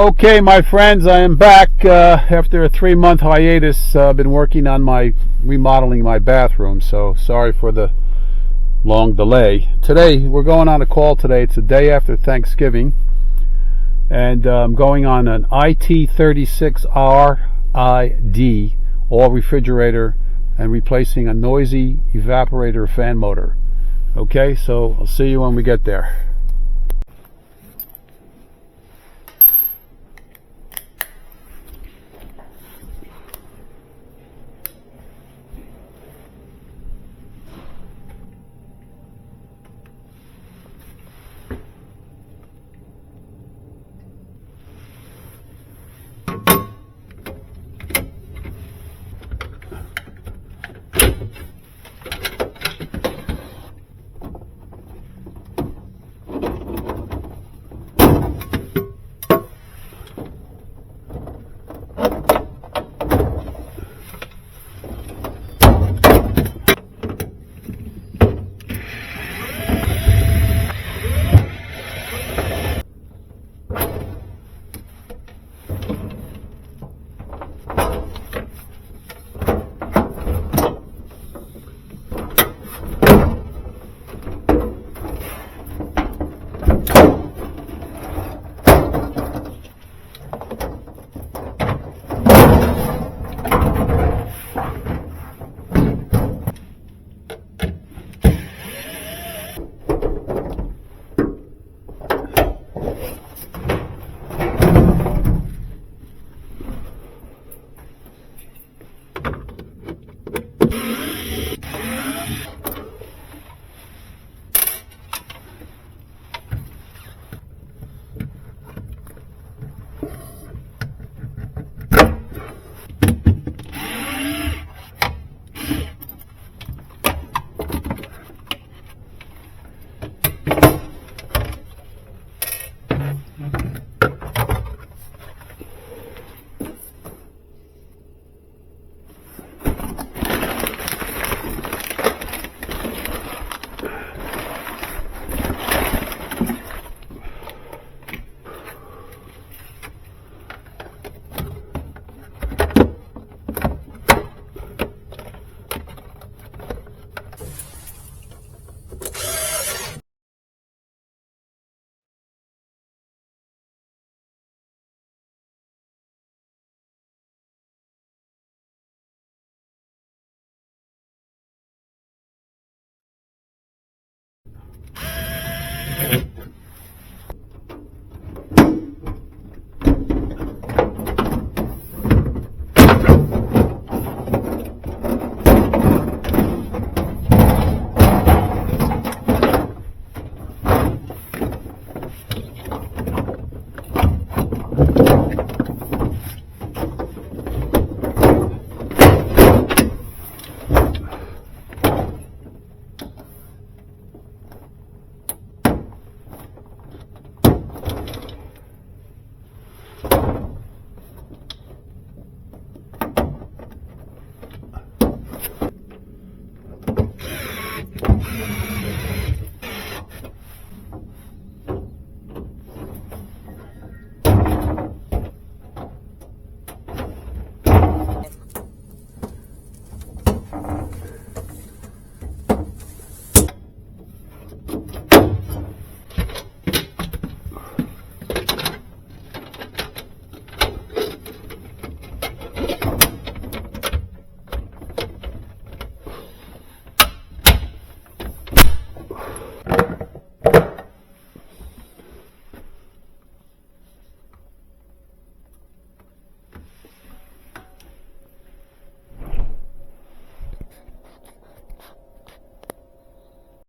Okay, my friends, I am back after a 3-month hiatus. I've been working on remodeling my bathroom, so sorry for the long delay. Today, we're going on a call today. It's the day after Thanksgiving, and I'm going on an IT-36 RID, all refrigerator, and replacing a noisy evaporator fan motor. Okay, so I'll see you when we get there.